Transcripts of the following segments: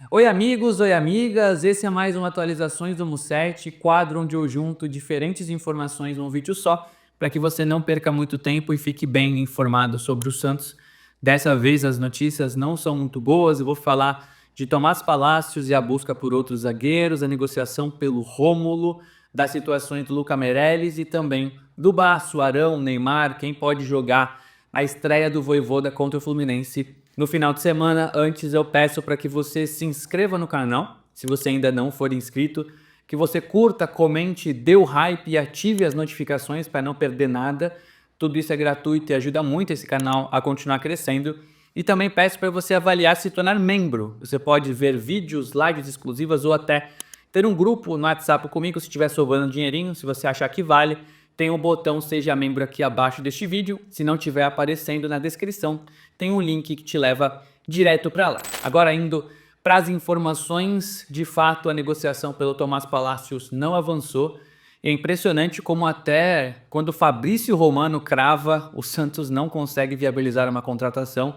Oi amigos, oi amigas, esse é mais um Atualizações do Musset, quadro onde eu junto diferentes informações num vídeo só, para que você não perca muito tempo e fique bem informado sobre o Santos. Dessa vez as notícias não são muito boas, eu vou falar de Tomás Palacios e a busca por outros zagueiros, a negociação pelo Rômulo, das situações do Luca Meireles e também do Baço, Arão, Neymar, quem pode jogar a estreia do Vojvoda contra o Fluminense no final de semana. Antes eu peço para que você se inscreva no canal, se você ainda não for inscrito, que você curta, comente, dê o hype e ative as notificações para não perder nada. Tudo isso é gratuito e ajuda muito esse canal a continuar crescendo. E também peço para você avaliar se tornar membro. Você pode ver vídeos, lives exclusivas ou até ter um grupo no WhatsApp comigo se estiver sobrando dinheirinho, se você achar que vale. Tem um botão Seja Membro aqui abaixo deste vídeo. Se não estiver aparecendo na descrição, tem um link que te leva direto para lá. Agora indo para as informações, de fato a negociação pelo Tomás Palacios não avançou. É impressionante como até quando o Fabrício Romano crava, o Santos não consegue viabilizar uma contratação.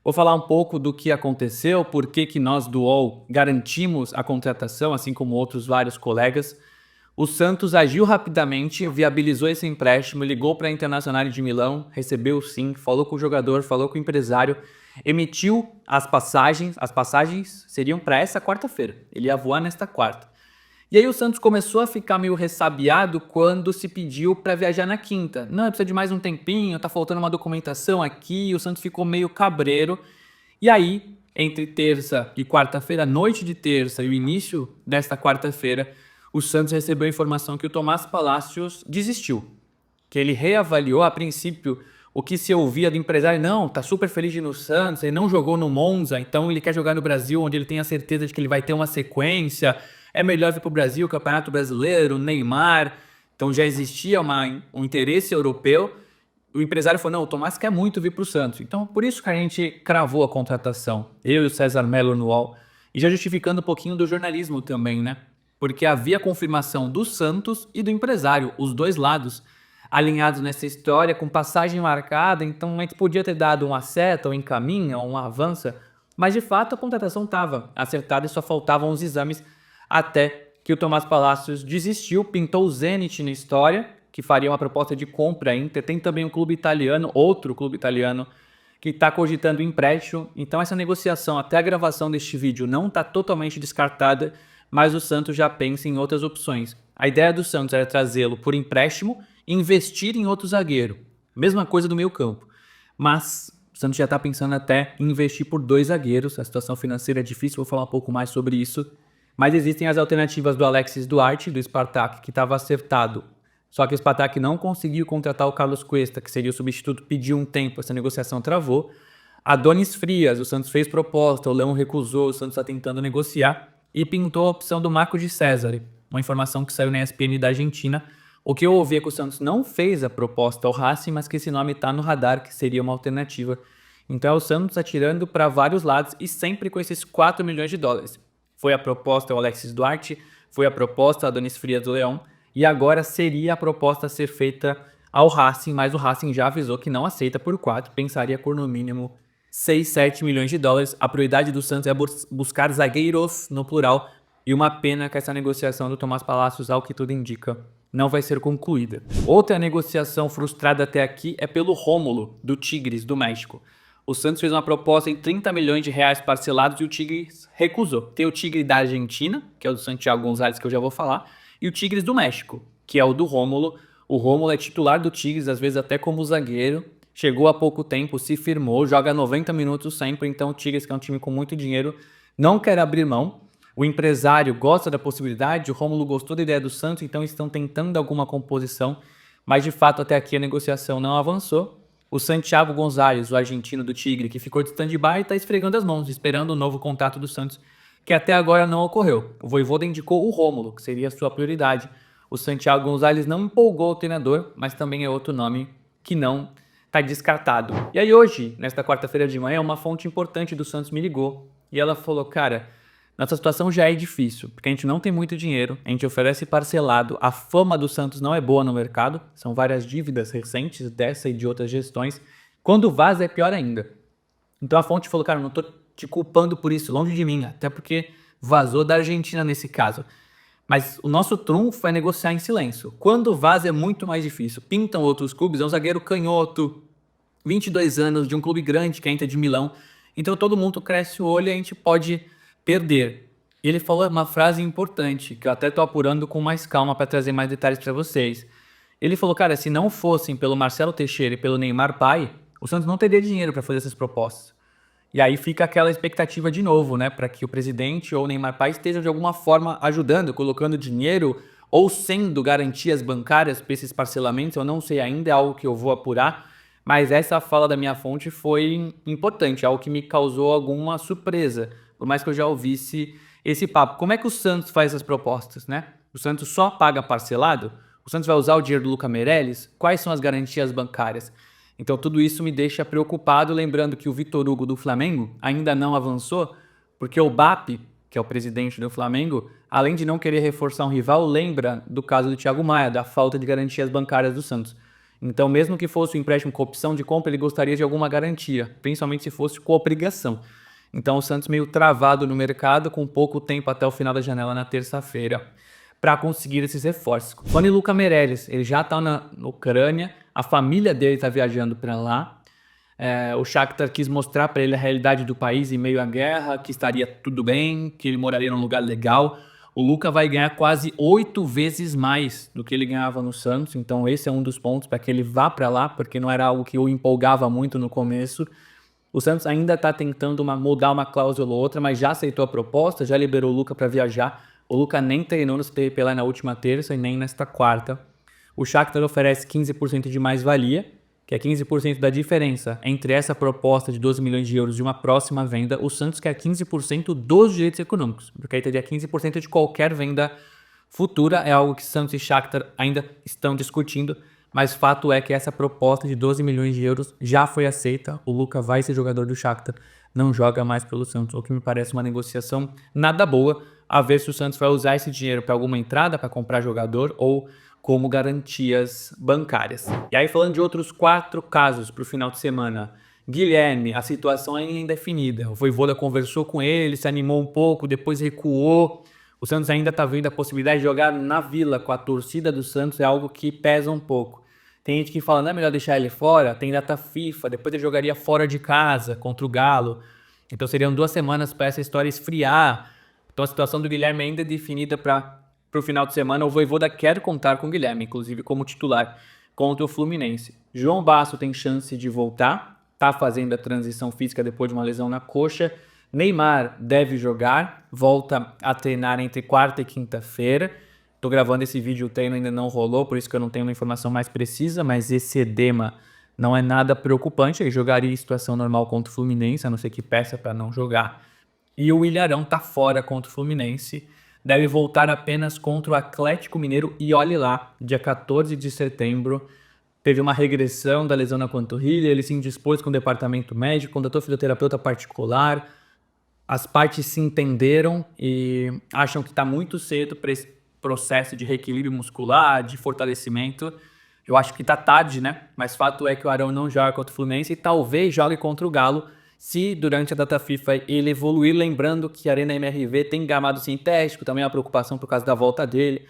Vou falar um pouco do que aconteceu, por que nós do UOL garantimos a contratação, assim como outros vários colegas. O Santos agiu rapidamente, viabilizou esse empréstimo, ligou para a Internazionale de Milão, recebeu sim, falou com o jogador, falou com o empresário, emitiu as passagens seriam para essa quarta-feira, ele ia voar nesta quarta. E aí o Santos começou a ficar meio ressabiado quando se pediu para viajar na quinta. Não, precisa de mais um tempinho, tá faltando uma documentação aqui, o Santos ficou meio cabreiro. E aí, entre terça e quarta-feira, noite de terça e o início desta quarta-feira, o Santos recebeu a informação que o Tomás Palacios desistiu, que ele reavaliou a princípio o que se ouvia do empresário. Não, tá super feliz de ir no Santos, ele não jogou no Monza, então ele quer jogar no Brasil, onde ele tem a certeza de que ele vai ter uma sequência, é melhor vir para o Brasil, Campeonato Brasileiro, Neymar, então já existia um interesse europeu. O empresário falou, não, o Tomás quer muito vir para o Santos, então por isso que a gente cravou a contratação, eu e o César Mello no UOL, e já justificando um pouquinho do jornalismo também, né? Porque havia confirmação do Santos e do empresário, os dois lados alinhados nessa história, com passagem marcada, então a gente podia ter dado um acerto, um encaminha, um avança, mas de fato a contratação estava acertada e só faltavam os exames, até que o Tomás Palacios desistiu, pintou o Zenit na história, que faria uma proposta de compra à Inter. Tem também um clube italiano, outro clube italiano, que está cogitando empréstimo. Então essa negociação, até a gravação deste vídeo, não está totalmente descartada, mas o Santos já pensa em outras opções. A ideia do Santos era trazê-lo por empréstimo e investir em outro zagueiro. Mesma coisa do meio campo. Mas o Santos já está pensando até em investir por dois zagueiros. A situação financeira é difícil, vou falar um pouco mais sobre isso. Mas existem as alternativas do Alexis Duarte, do Spartak, que estava acertado. Só que o Spartak não conseguiu contratar o Carlos Cuesta, que seria o substituto, pediu um tempo, essa negociação travou. Adonis Frias, o Santos fez proposta, o Leão recusou, o Santos está tentando negociar. E pintou a opção do Marco de César, uma informação que saiu na ESPN da Argentina. O que eu ouvi é que o Santos não fez a proposta ao Racing, mas que esse nome está no radar, que seria uma alternativa. Então é o Santos atirando para vários lados e sempre com esses 4 milhões de dólares. Foi a proposta ao Alexis Duarte, foi a proposta ao Adonis Frias do Leão, e agora seria a proposta a ser feita ao Racing, mas o Racing já avisou que não aceita por 4, pensaria por no mínimo 6, 7 milhões de dólares. A prioridade do Santos é buscar zagueiros, no plural, e uma pena que essa negociação do Tomás Palacios, ao que tudo indica, não vai ser concluída. Outra negociação frustrada até aqui é pelo Rômulo, do Tigres, do México. O Santos fez uma proposta em 30 milhões de reais parcelados e o Tigres recusou. Tem o Tigre da Argentina, que é o do Santiago Gonzalez, que eu já vou falar, e o Tigres do México, que é o do Rômulo. O Rômulo é titular do Tigres, às vezes até como zagueiro. Chegou há pouco tempo, se firmou, joga 90 minutos sempre, então o Tigres, que é um time com muito dinheiro, não quer abrir mão. O empresário gosta da possibilidade, o Rômulo gostou da ideia do Santos, então estão tentando alguma composição, mas de fato até aqui a negociação não avançou. O Santiago Gonzalez, o argentino do Tigre, que ficou de stand-by, está esfregando as mãos, esperando o novo contato do Santos, que até agora não ocorreu. O Vojvoda indicou o Rômulo, que seria a sua prioridade. O Santiago Gonzalez não empolgou o treinador, mas também é outro nome que não está descartado. E aí hoje, nesta quarta-feira de manhã, uma fonte importante do Santos me ligou e ela falou, cara, nossa situação já é difícil, porque a gente não tem muito dinheiro, a gente oferece parcelado, a fama do Santos não é boa no mercado, são várias dívidas recentes dessa e de outras gestões, quando vaza é pior ainda. Então a fonte falou, cara, não tô te culpando por isso, longe de mim, até porque vazou da Argentina nesse caso. Mas o nosso trunfo é negociar em silêncio. Quando vaza é muito mais difícil. Pintam outros clubes, é um zagueiro canhoto, 22 anos, de um clube grande que é a Inter de Milão. Então todo mundo cresce o olho e a gente pode perder. E ele falou uma frase importante, que eu até tô apurando com mais calma para trazer mais detalhes para vocês. Ele falou, cara, se não fossem pelo Marcelo Teixeira e pelo Neymar pai, o Santos não teria dinheiro para fazer essas propostas. E aí fica aquela expectativa de novo, né, para que o presidente ou o Neymar pai estejam de alguma forma ajudando, colocando dinheiro ou sendo garantias bancárias para esses parcelamentos. Eu não sei ainda, é algo que eu vou apurar, mas essa fala da minha fonte foi importante, algo que me causou alguma surpresa, por mais que eu já ouvisse esse papo. Como é que o Santos faz as propostas, né? O Santos só paga parcelado? O Santos vai usar o dinheiro do Lucas Meirelles? Quais são as garantias bancárias? Então tudo isso me deixa preocupado, lembrando que o Vitor Hugo do Flamengo ainda não avançou, porque o BAP, que é o presidente do Flamengo, além de não querer reforçar um rival, lembra do caso do Thiago Maia, da falta de garantias bancárias do Santos. Então, mesmo que fosse um empréstimo com opção de compra, ele gostaria de alguma garantia, principalmente se fosse com obrigação. Então, o Santos meio travado no mercado, com pouco tempo até o final da janela na terça-feira, para conseguir esses reforços. Falando em Lucas Meirelles, ele já está na Ucrânia, a família dele está viajando para lá. O Shakhtar quis mostrar para ele a realidade do país em meio à guerra, que estaria tudo bem, que ele moraria num lugar legal. O Lucas vai ganhar quase 8 vezes mais do que ele ganhava no Santos, então esse é um dos pontos para que ele vá para lá, porque não era algo que o empolgava muito no começo. O Santos ainda está tentando mudar uma cláusula ou outra, mas já aceitou a proposta, já liberou o Lucas para viajar. O Lucas nem treinou no CT lá na última terça e nem nesta quarta. O Shakhtar oferece 15% de mais-valia, que é 15% da diferença entre essa proposta de 12 milhões de euros e uma próxima venda. O Santos quer 15% dos direitos econômicos, porque aí teria 15% de qualquer venda futura. É algo que Santos e Shakhtar ainda estão discutindo, mas fato é que essa proposta de 12 milhões de euros já foi aceita. O Lucas vai ser jogador do Shakhtar, não joga mais pelo Santos, o que me parece uma negociação nada boa, a ver se o Santos vai usar esse dinheiro para alguma entrada, para comprar jogador ou como garantias bancárias. E aí, falando de outros 4 casos para o final de semana. Guilherme, a situação é indefinida. O Vojvoda conversou com ele, se animou um pouco, depois recuou. O Santos ainda está vendo a possibilidade de jogar na Vila com a torcida do Santos, é algo que pesa um pouco. Tem gente que fala, não é melhor deixar ele fora? Tem data FIFA, depois ele jogaria fora de casa contra o Galo. Então seriam 2 semanas para essa história esfriar. Então a situação do Guilherme ainda é definida para o final de semana. O Vojvoda quer contar com o Guilherme, inclusive como titular contra o Fluminense. João Basso tem chance de voltar, está fazendo a transição física depois de uma lesão na coxa. Neymar deve jogar, volta a treinar entre quarta e quinta-feira. Estou gravando esse vídeo, o treino ainda não rolou, por isso que eu não tenho uma informação mais precisa, mas esse edema não é nada preocupante. Ele jogaria em situação normal contra o Fluminense, a não ser que peça para não jogar. E o Ilharão está fora contra o Fluminense, deve voltar apenas contra o Atlético Mineiro e olhe lá, dia 14 de setembro, teve uma regressão da lesão na panturrilha, ele se indispôs com o departamento médico, contratou fisioterapeuta particular, as partes se entenderam e acham que está muito cedo para esse processo de reequilíbrio muscular, de fortalecimento. Eu acho que está tarde, né? Mas fato é que o Arão não joga contra o Fluminense e talvez jogue contra o Galo, se durante a data FIFA ele evoluir, lembrando que a Arena MRV tem gramado sintético, também é uma preocupação por causa da volta dele.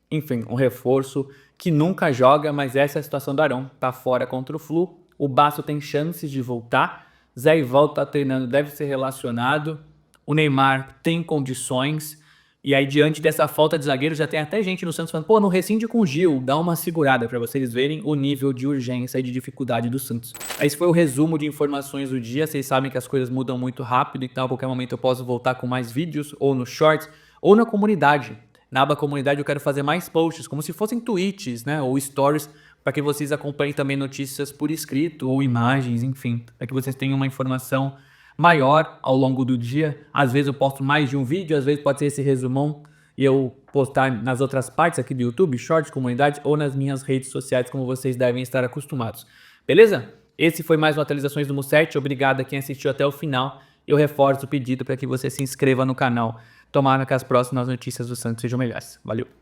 Enfim, um reforço que nunca joga, mas essa é a situação do Arão, tá fora contra o Flu. O Basso tem chances de voltar, Zé Ivaldo tá treinando, deve ser relacionado. O Neymar tem condições. E aí, diante dessa falta de zagueiro, já tem até gente no Santos falando, pô, não rescinde com o Gil, dá uma segurada para vocês verem o nível de urgência e de dificuldade do Santos. Esse foi o resumo de informações do dia. Vocês sabem que as coisas mudam muito rápido e tal, a qualquer momento eu posso voltar com mais vídeos, ou no Shorts, ou na comunidade. Na aba comunidade eu quero fazer mais posts, como se fossem tweets, né, ou stories, para que vocês acompanhem também notícias por escrito, ou imagens, enfim, para que vocês tenham uma informação maior ao longo do dia. Às vezes eu posto mais de um vídeo, às vezes pode ser esse resumão e eu postar nas outras partes aqui do YouTube, Shorts, comunidade ou nas minhas redes sociais, como vocês devem estar acostumados. Beleza? Esse foi mais um Atualizações do Musserti. Obrigado a quem assistiu até o final. Eu reforço o pedido para que você se inscreva no canal. Tomara que as próximas notícias do Santos sejam melhores. Valeu!